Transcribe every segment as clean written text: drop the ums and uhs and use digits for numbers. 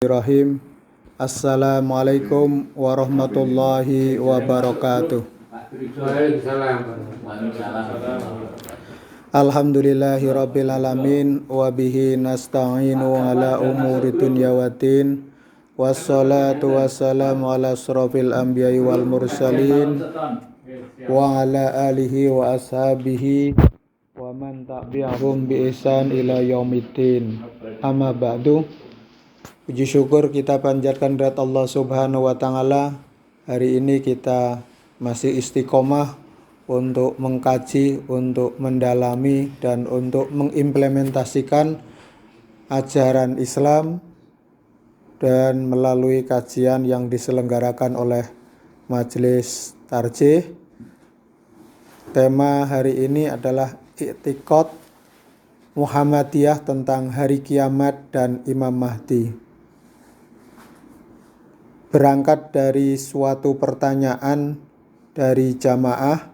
Bismillahirrahmanirrahim. Assalamualaikum warahmatullahi wabarakatuh. Alhamdulillahirabbil alamin wa bihi nasta'inu ala umuri dunya waddin. Wassalatu wassalamu ala asrofil anbiya'i wal mursalin wa ala alihi wa ashabihi wa man tabi'ahum bi ihsan ila yaumiddin. Amma ba'du. Puji syukur kita panjatkan kehadirat Allah Subhanahu wa taala. Hari ini kita masih istiqomah untuk mengkaji, untuk mendalami dan untuk mengimplementasikan ajaran Islam, dan melalui kajian yang diselenggarakan oleh Majelis Tarjih. Tema hari ini adalah I'tiqad Muhammadiyah tentang hari kiamat dan Imam Mahdi. Berangkat dari suatu pertanyaan dari jamaah,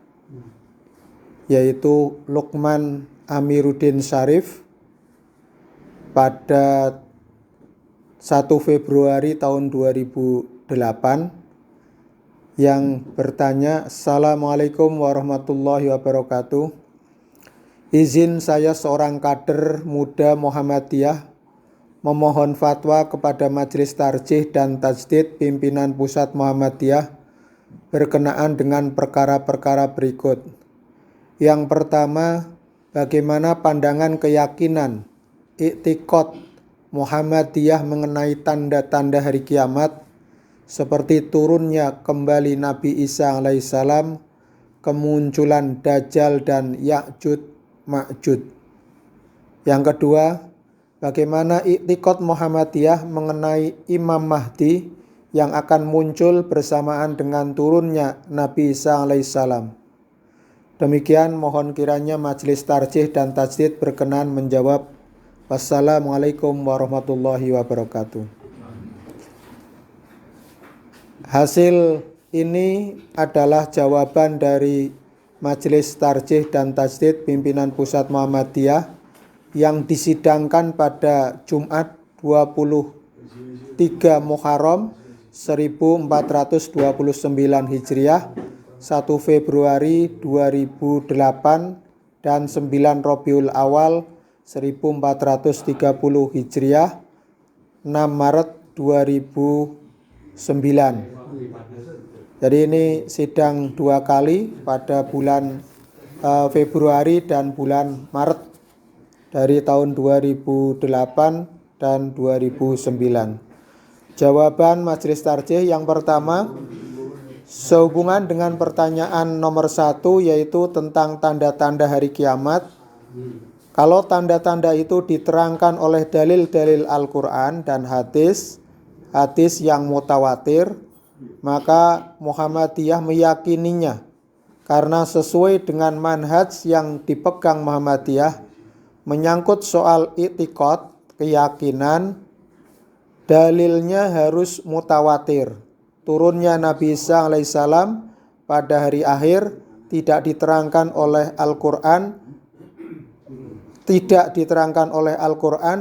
yaitu Lukman Amiruddin Syarif pada 1 Februari tahun 2008 yang bertanya, Assalamualaikum warahmatullahi wabarakatuh. Izin saya seorang kader muda Muhammadiyah memohon fatwa kepada Majelis Tarjih dan Tajdid Pimpinan Pusat Muhammadiyah berkenaan dengan perkara-perkara berikut. Yang pertama, bagaimana pandangan keyakinan i'tiqad Muhammadiyah mengenai tanda-tanda hari kiamat seperti turunnya kembali Nabi Isa alaihissalam, kemunculan Dajjal dan Ya'jud Ma'jud. Yang kedua, bagaimana i'tiqad Muhammadiyah mengenai Imam Mahdi yang akan muncul bersamaan dengan turunnya Nabi Isa alaihissalam. Demikian, mohon kiranya Majelis Tarjih dan Tajdid berkenan menjawab. Wassalamualaikum warahmatullahi wabarakatuh. Hasil ini adalah jawaban dari Majelis Tarjih dan Tajdid Pimpinan Pusat Muhammadiyah yang disidangkan pada Jumat 23 Muharram 1429 Hijriah, 1 Februari 2008 dan 9 Rabiul Awal 1430 Hijriah, 6 Maret 2009. Jadi ini sidang 2 kali pada bulan Februari dan bulan Maret dari tahun 2008 dan 2009. Jawaban Majelis Tarjih yang pertama, sehubungan dengan pertanyaan nomor 1, yaitu tentang tanda-tanda hari kiamat. Kalau tanda-tanda itu diterangkan oleh dalil-dalil Al-Quran dan hadis yang mutawatir, maka Muhammadiyah meyakininya karena sesuai dengan manhaj yang dipegang Muhammadiyah menyangkut soal i'tiqad, keyakinan, dalilnya harus mutawatir. Turunnya Nabi Isa alaihissalam pada hari akhir tidak diterangkan oleh Al-Quran,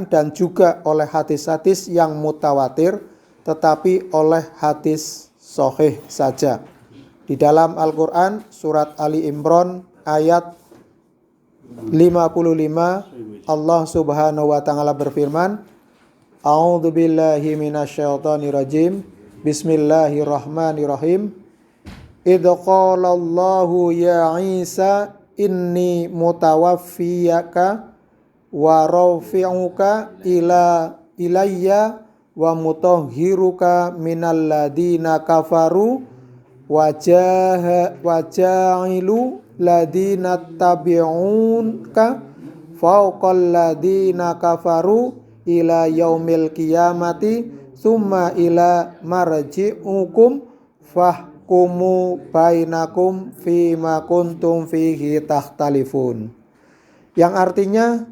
dan juga oleh hadis-hadis yang mutawatir, tetapi oleh hadis sahih saja. Di dalam Al-Quran surat Ali Imran ayat 55, Allah Subhanahu wa taala berfirman, A'udzubillahi minasyaitonirrajim. Bismillahirrahmanirrahim. Idz qala Allahu ya Isa inni mutawaffiyaka wa rafi'uka ilayya wa mutahhiruka minal ladina kafaru wa ja'ilu ladina tabi'unka fawqal ladina kafaru ila yaumil qiyamati summa ila marji'ukum fahkumu bainakum fima kuntum fihi takhtalifun. Yang artinya,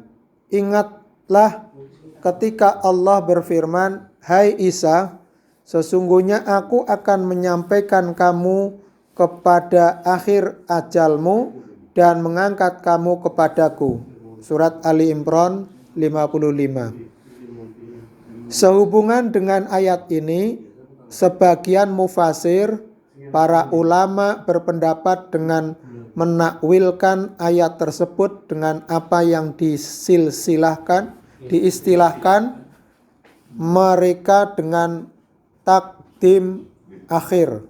ingatlah ketika Allah berfirman, hai Isa, sesungguhnya aku akan menyampaikan kamu kepada akhir ajalmu dan mengangkat kamu kepadaku. Surat Ali Imran 55. Sehubungan dengan ayat ini, sebagian mufasir, para ulama berpendapat dengan menakwilkan ayat tersebut dengan apa yang diistilahkan mereka dengan takdim akhir,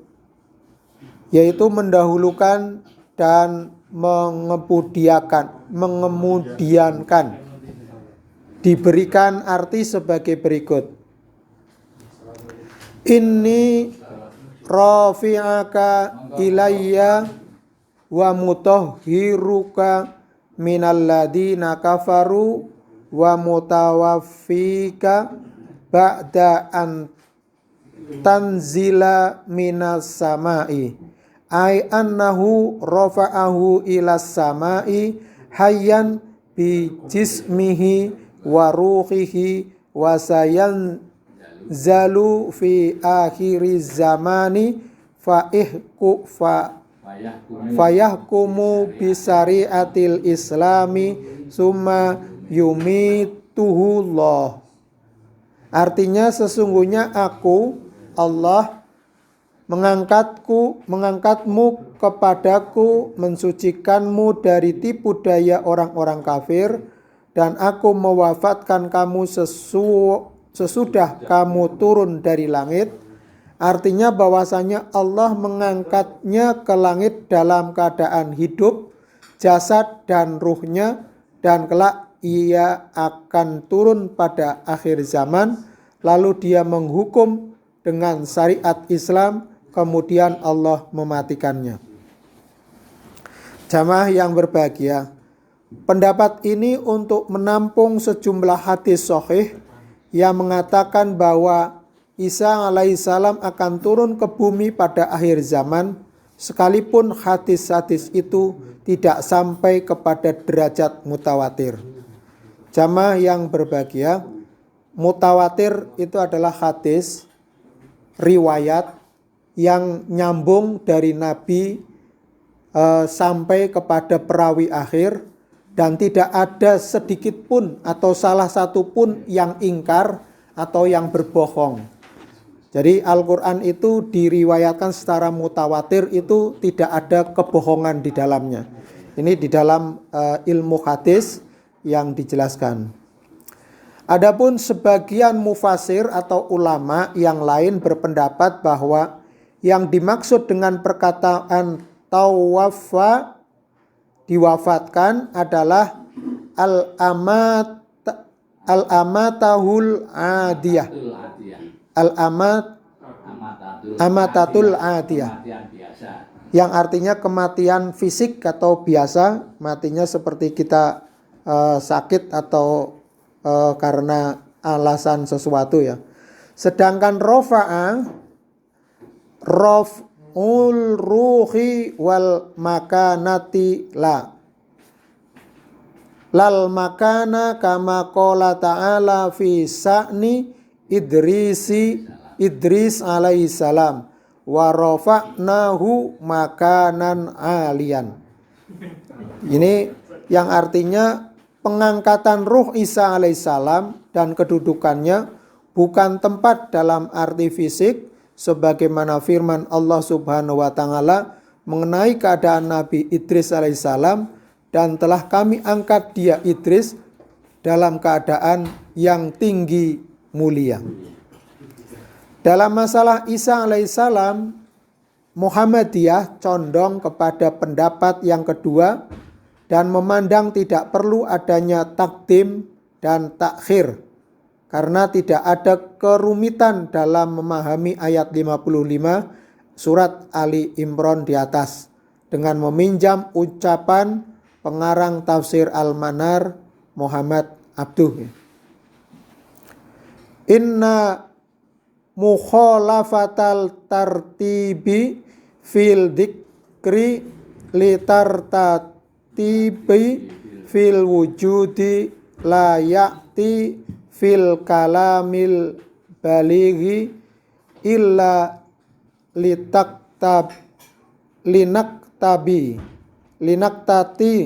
yaitu mendahulukan dan mengemudiankan. Diberikan arti sebagai berikut. Inni rafi'aka ilayya wa mutahhiruka minal ladina kafaru wa mutawaffika ba'da an tanzila minas samai ay annahu rafa'ahu ilas samai hayyan bi jismihi wa ruhihi wa sayanzalu fi akhiriz zamani fayahkumu bisari'atil islami summa yumituhullah. Artinya sesungguhnya aku Allah mengangkatmu kepadaku, mensucikanmu dari tipu daya orang-orang kafir, dan aku mewafatkan kamu sesudah kamu turun dari langit. Artinya bahwasanya Allah mengangkatnya ke langit dalam keadaan hidup, jasad dan ruhnya, dan kelak ia akan turun pada akhir zaman, lalu dia menghukum dengan syariat Islam, kemudian Allah mematikannya. Jamaah yang berbahagia, pendapat ini untuk menampung sejumlah hadis sahih yang mengatakan bahwa Isa alaihissalam akan turun ke bumi pada akhir zaman, sekalipun hadis-hadis itu tidak sampai kepada derajat mutawatir. Jamaah yang berbahagia, mutawatir itu adalah hadis riwayat yang nyambung dari Nabi sampai kepada perawi akhir, dan tidak ada sedikit pun atau salah satu pun yang ingkar atau yang berbohong. Jadi Al-Quran itu diriwayatkan secara mutawatir, itu tidak ada kebohongan di dalamnya. Ini di dalam ilmu hadis yang dijelaskan. Adapun sebagian mufasir atau ulama yang lain berpendapat bahwa yang dimaksud dengan perkataan tawaffa, diwafatkan, adalah al-amatahul adiyah. Amatatul adiyah, yang artinya kematian fisik atau biasa, matinya seperti kita sakit atau karena alasan sesuatu ya. Sedangkan rafa'ul ruhi wal makanati lal makana kama qala ta'ala fi sa'ni Idris alaihissalam wa rafa'nahu makanan alian. Ini yang artinya pengangkatan ruh Isa alaihissalam dan kedudukannya bukan tempat dalam arti fisik, sebagaimana firman Allah subhanahu wa ta'ala mengenai keadaan Nabi Idris alaihissalam, dan telah kami angkat dia Idris dalam keadaan yang tinggi mulia. Dalam masalah Isa alaihissalam, Muhammadiyah condong kepada pendapat yang kedua dan memandang tidak perlu adanya takdim dan takhir, karena tidak ada kerumitan dalam memahami ayat 55 surat Ali Imran di atas dengan meminjam ucapan pengarang tafsir Al-Manar Muhammad Abduh. Inna mukhalafatal tartibi fil dikri li tartatibi fil wujudi la ya'ti fil kalamil balighi illa linaktati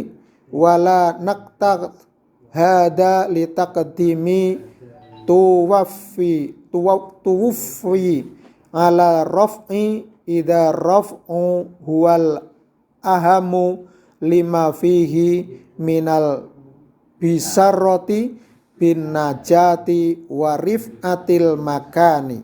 wala naktat hada litaqdimi tuwaffi ala raf'i idza raf'u huwal ahamu lima fihi minal bisarroti bin najati wa rif'atil makani,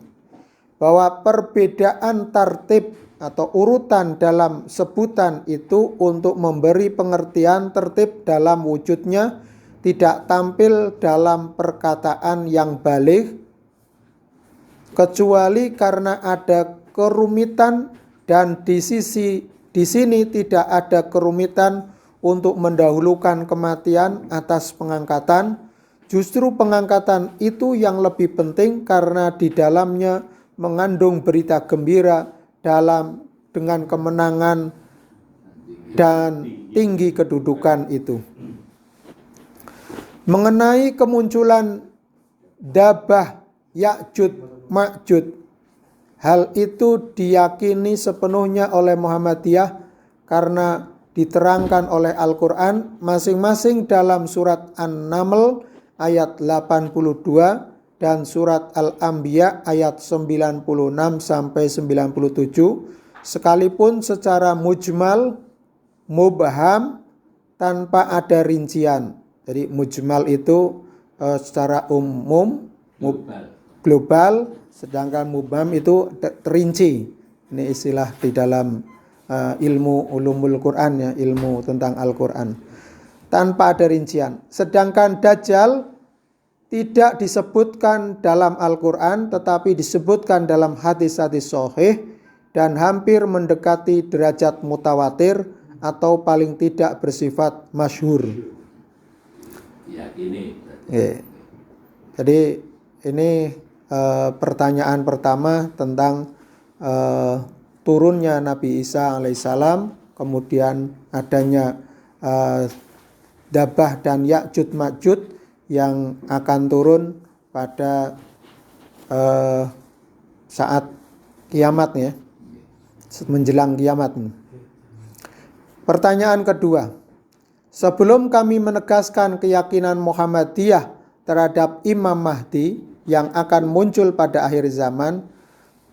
bahwa perbedaan tartib atau urutan dalam sebutan itu untuk memberi pengertian tertib dalam wujudnya, tidak tampil dalam perkataan yang baligh kecuali karena ada kerumitan, dan di sini tidak ada kerumitan untuk mendahulukan kematian atas pengangkatan. Justru pengangkatan itu yang lebih penting karena di dalamnya mengandung berita gembira dengan kemenangan dan tinggi kedudukan itu. Mengenai kemunculan Dabah Ya'jud Ma'jud, hal itu diyakini sepenuhnya oleh Muhammadiyah karena diterangkan oleh Al-Quran masing-masing dalam surat An-Naml ayat 82 dan surat Al-Anbiya ayat 96 sampai 97, sekalipun secara mujmal, mubham, tanpa ada rincian. Jadi mujmal itu secara umum, global, sedangkan mubham itu terinci. Ini istilah di dalam ilmu ulumul Quran, ya, ilmu tentang Al-Quran, tanpa ada rincian. Sedangkan Dajjal tidak disebutkan dalam Al-Quran, tetapi disebutkan dalam hadis-hadis sahih dan hampir mendekati derajat mutawatir atau paling tidak bersifat masyhur. Jadi ini pertanyaan pertama tentang turunnya Nabi Isa alaihissalam, kemudian adanya Dabah dan Ya'jud Ma'jud yang akan turun pada saat kiamat, ya, menjelang kiamat. Pertanyaan kedua, sebelum kami menegaskan keyakinan Muhammadiyah terhadap Imam Mahdi yang akan muncul pada akhir zaman,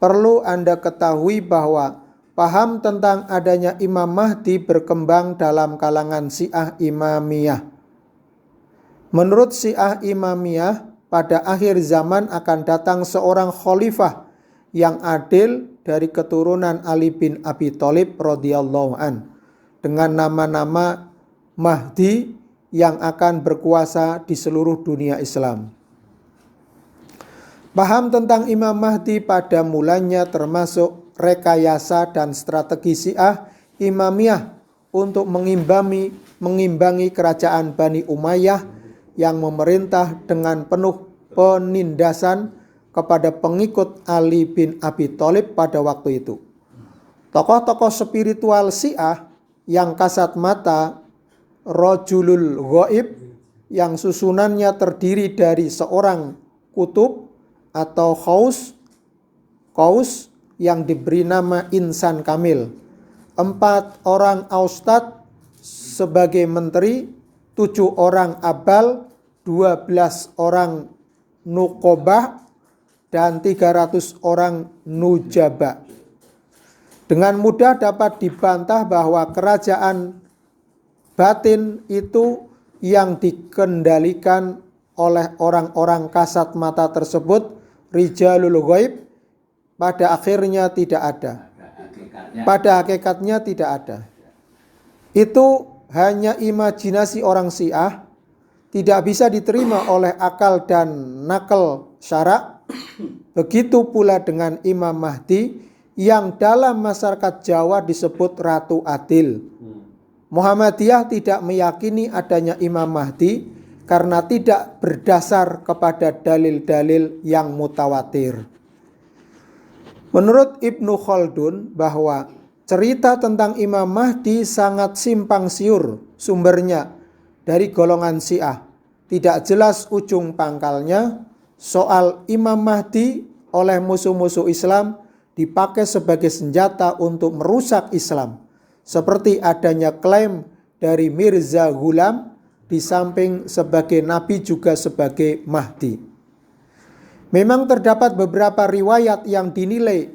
perlu Anda ketahui bahwa paham tentang adanya Imam Mahdi berkembang dalam kalangan Syiah Imamiyah. Menurut Syiah Imamiyah, pada akhir zaman akan datang seorang khalifah yang adil dari keturunan Ali bin Abi Thalib radhiyallahu an, dengan nama-nama Mahdi yang akan berkuasa di seluruh dunia Islam. Paham tentang Imam Mahdi pada mulanya termasuk rekayasa dan strategi Syiah Imamiyah untuk mengimbangi kerajaan Bani Umayyah yang memerintah dengan penuh penindasan kepada pengikut Ali bin Abi Thalib pada waktu itu. Tokoh-tokoh spiritual Syiah yang kasat mata, Rajulul Ghaib, yang susunannya terdiri dari seorang kutub atau Qaus yang diberi nama Insan Kamil, 4 orang Austad sebagai menteri, 7 orang Abal, 12 orang Nuqobah, dan 300 orang Nujaba. Dengan mudah dapat dibantah bahwa kerajaan batin itu yang dikendalikan oleh orang-orang kasat mata tersebut, Rijalul Ghaib, pada akhirnya tidak ada. Pada hakikatnya tidak ada. Itu hanya imajinasi orang Syiah, tidak bisa diterima oleh akal dan nakal syara. Begitu pula dengan Imam Mahdi yang dalam masyarakat Jawa disebut Ratu Adil. Muhammadiyah tidak meyakini adanya Imam Mahdi karena tidak berdasar kepada dalil-dalil yang mutawatir. Menurut Ibnu Khaldun bahwa cerita tentang Imam Mahdi sangat simpang siur sumbernya dari golongan Syiah. Tidak jelas ujung pangkalnya. Soal Imam Mahdi oleh musuh-musuh Islam dipakai sebagai senjata untuk merusak Islam. Seperti adanya klaim dari Mirza Ghulam, di samping sebagai nabi juga sebagai Mahdi. Memang terdapat beberapa riwayat yang dinilai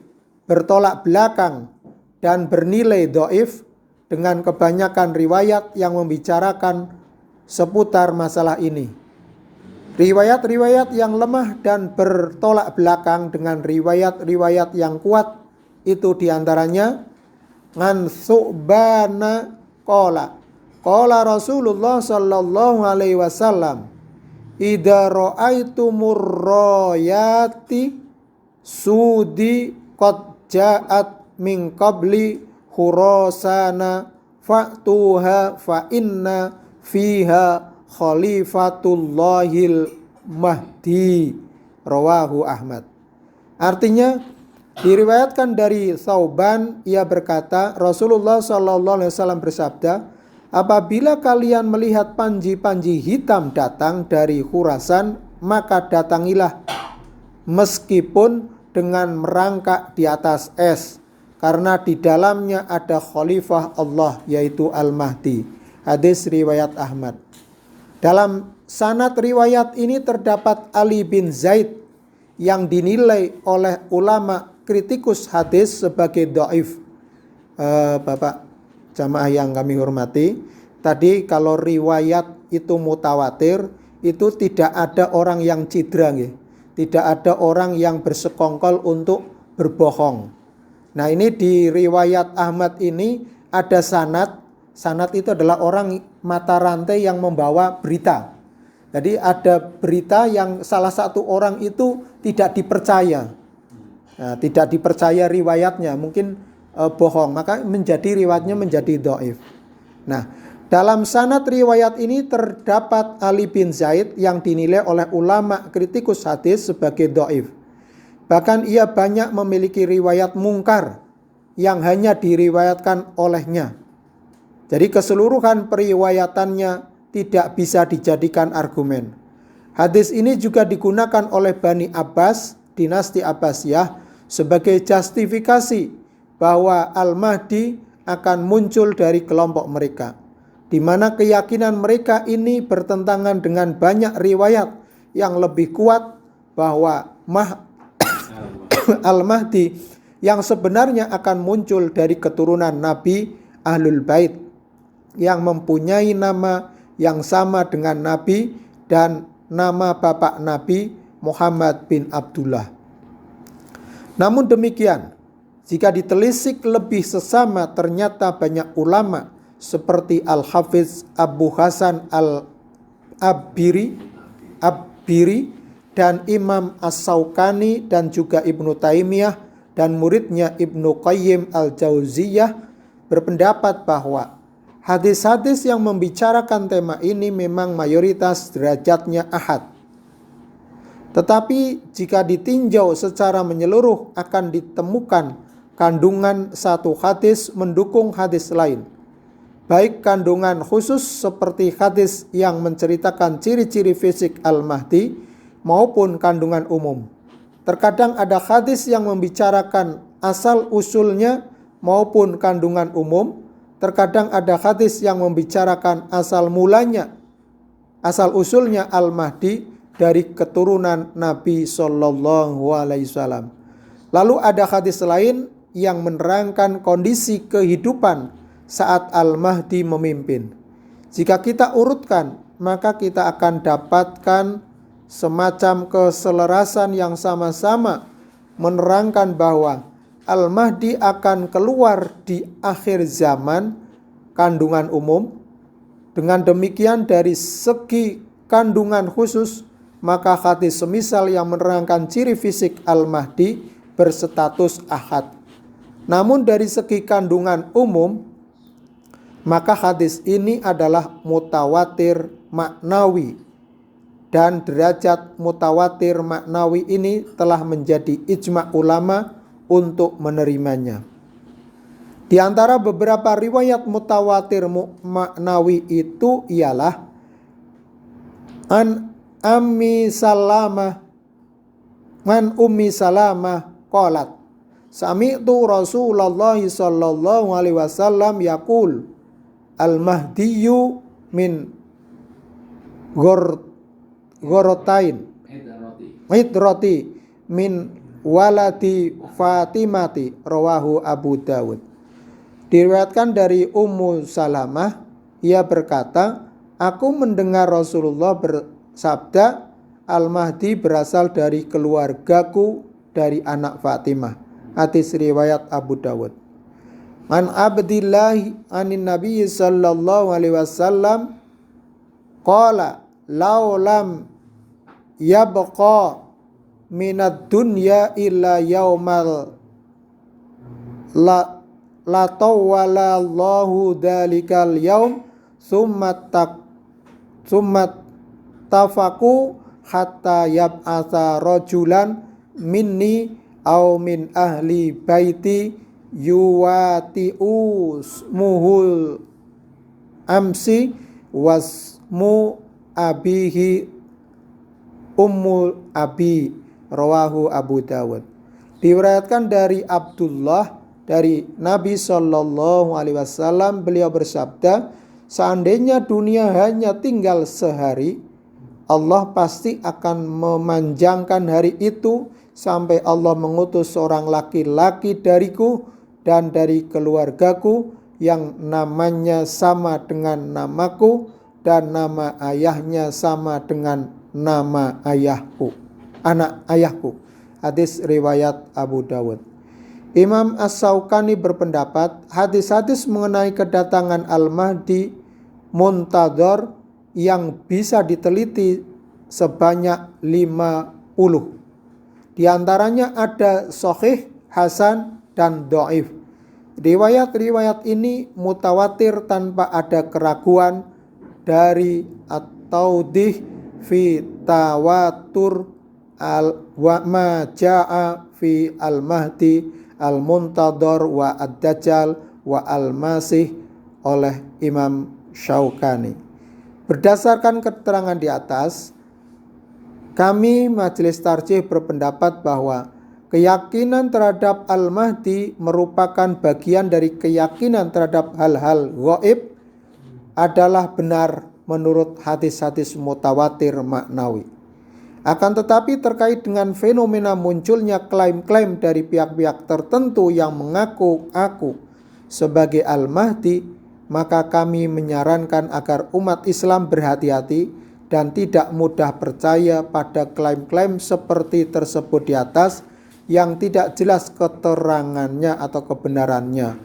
bertolak belakang dan bernilai dhaif dengan kebanyakan riwayat yang membicarakan seputar masalah ini. Riwayat-riwayat yang lemah dan bertolak belakang dengan riwayat-riwayat yang kuat itu diantaranya ngan Su'bana qala Rasulullah sallallahu alaihi wasallam idza ra'aitumur rayati sudi qad ja'at min qabli khurasana fa'tuha fa inna fiha Khalifatullahil Mahdi, rawahu Ahmad. Artinya diriwayatkan dari Thauban, ia berkata, Rasulullah SAW bersabda, apabila kalian melihat panji-panji hitam datang dari Khurasan, maka datangilah meskipun dengan merangkak di atas es, karena di dalamnya ada Khalifah Allah, yaitu Al-Mahdi. Hadis riwayat Ahmad. Dalam sanad riwayat ini terdapat Ali bin Zaid yang dinilai oleh ulama kritikus hadis sebagai dhaif. Bapak jamaah yang kami hormati, tadi kalau riwayat itu mutawatir, itu tidak ada orang yang cidra, tidak ada orang yang bersekongkol untuk berbohong. Nah, ini di riwayat Ahmad ini ada sanad. Sanad itu adalah orang mata rantai yang membawa berita. Jadi ada berita yang salah satu orang itu tidak dipercaya. Nah, tidak dipercaya riwayatnya, mungkin bohong, maka riwayatnya menjadi dhaif. Nah, dalam sanad riwayat ini terdapat Ali bin Zaid yang dinilai oleh ulama kritikus hadis sebagai dhaif. Bahkan ia banyak memiliki riwayat mungkar yang hanya diriwayatkan olehnya. Jadi keseluruhan periwayatannya tidak bisa dijadikan argumen. Hadis ini juga digunakan oleh Bani Abbas, dinasti Abbasiyah, sebagai justifikasi bahwa Al-Mahdi akan muncul dari kelompok mereka, di mana keyakinan mereka ini bertentangan dengan banyak riwayat yang lebih kuat bahwa Al-Mahdi yang sebenarnya akan muncul dari keturunan Nabi Ahlul Bait yang mempunyai nama yang sama dengan Nabi dan nama bapak Nabi Muhammad bin Abdullah. Namun demikian, jika ditelisik lebih sesama, ternyata banyak ulama seperti Al-Hafiz Abu Hasan Al-Abbiri dan Imam As-Sawqani dan juga Ibnu Taimiyah dan muridnya Ibnu Qayyim Al-Jauziyah berpendapat bahwa hadis-hadis yang membicarakan tema ini memang mayoritas derajatnya ahad. Tetapi jika ditinjau secara menyeluruh akan ditemukan kandungan satu hadis mendukung hadis lain. Baik kandungan khusus seperti hadis yang menceritakan ciri-ciri fisik Al-Mahdi maupun kandungan umum. Terkadang ada hadis yang membicarakan asal usulnya maupun kandungan umum. Terkadang ada hadis yang membicarakan asal mulanya, asal usulnya Al-Mahdi dari keturunan Nabi Sallallahu Alaihi Wasallam. Lalu ada hadis lain yang menerangkan kondisi kehidupan saat Al-Mahdi memimpin. Jika kita urutkan, maka kita akan dapatkan semacam keselarasan yang sama-sama menerangkan bahwa Al-Mahdi akan keluar di akhir zaman, kandungan umum. Dengan demikian dari segi kandungan khusus, maka hadis semisal yang menerangkan ciri fisik Al-Mahdi berstatus ahad. Namun dari segi kandungan umum, maka hadis ini adalah mutawatir maknawi. Dan derajat mutawatir maknawi ini telah menjadi ijma' ulama untuk menerimanya. Di antara beberapa riwayat mutawatir maknawi itu ialah an Ummi Salamah qalat sami'tu Rasulullah sallallahu alaihi wasallam yaqul al-mahdiyyu min ghorotain hidrati min waladi Fatimati, rawahu Abu Dawud. Diriwayatkan dari Ummu Salamah, ia berkata, aku mendengar Rasulullah bersabda, Al-Mahdi berasal dari keluargaku dari anak Fatimah. Hadis riwayat Abu Dawud. An Abdillah anin Nabi sallallahu alaihi wasallam qala law lam yabqa minad dunya illa yaumal la tawwalallahu dalikal yaum summa tafaku hatta yab'atha rajulan minni aw min ahli baiti yuwati'us muhul amsi wasmu abihi ummul abi, rawahu Abu Dawud. Diriwayatkan dari Abdullah dari Nabi Shallallahu Alaihi Wasallam, beliau bersabda, seandainya dunia hanya tinggal sehari, Allah pasti akan memanjangkan hari itu sampai Allah mengutus seorang laki-laki dariku dan dari keluargaku yang namanya sama dengan namaku dan nama ayahnya sama dengan nama ayahku, anak ayahku. Hadis riwayat Abu Dawud. Imam As-Syaukani berpendapat hadis-hadis mengenai kedatangan Al-Mahdi Muntadhar yang bisa diteliti sebanyak 50. Di antaranya ada sahih, hasan, dan dhaif. Riwayat-riwayat ini mutawatir tanpa ada keraguan dari at-taudih fi tawatur wa ma jaa fi al-mahdi al-muntadhar wa ad-dajjal wa al-masih oleh Imam Syaukani. Berdasarkan keterangan di atas, kami Majelis Tarjih berpendapat bahwa keyakinan terhadap Al-Mahdi merupakan bagian dari keyakinan terhadap hal-hal gaib adalah benar menurut hadis-hadis mutawatir maknawi. Akan tetapi terkait dengan fenomena munculnya klaim-klaim dari pihak-pihak tertentu yang mengaku sebagai Al-Mahdi, maka kami menyarankan agar umat Islam berhati-hati dan tidak mudah percaya pada klaim-klaim seperti tersebut di atas yang tidak jelas keterangannya atau kebenarannya.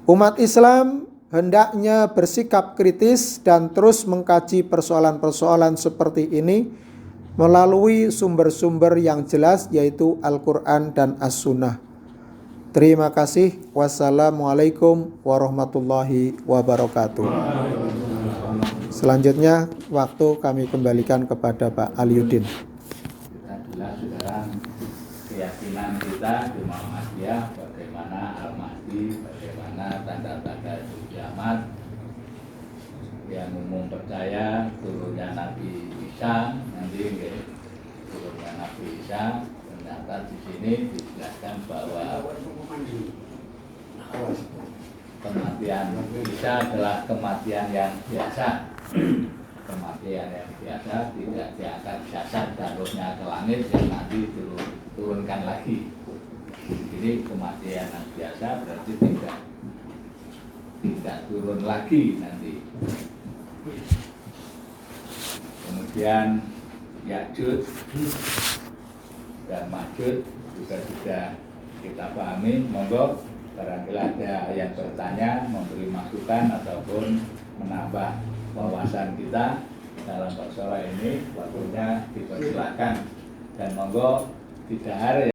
Umat Islam hendaknya bersikap kritis dan terus mengkaji persoalan-persoalan seperti ini melalui sumber-sumber yang jelas, yaitu Al-Quran dan As-Sunnah. Terima kasih. Wassalamualaikum warahmatullahi wabarakatuh. Selanjutnya waktu kami kembalikan kepada Pak Aliuddin. Adalah sekarang keyakinan kita di Muhammadiyah bagaimana Al-Mahdi, bagaimana tanda-tanda kiamat. Yang umum percaya turunnya Nabi Isa, nanti turunnya Nabi Isa. Ternyata di sini dijelaskan bahwa kematian Isa adalah kematian yang biasa. Kematian yang biasa, tidak diangkat jasad dan rohnya ke langit yang nanti turunkan lagi. Jadi kematian yang biasa berarti tidak turun lagi nanti. Kemudian Ya'juj dan Ma'juj juga sudah kita pahami. Monggo barangkali ada yang bertanya, memberi masukan ataupun menambah wawasan kita dalam persoalan ini, waktunya dipersilakan. Dan monggo tidak harus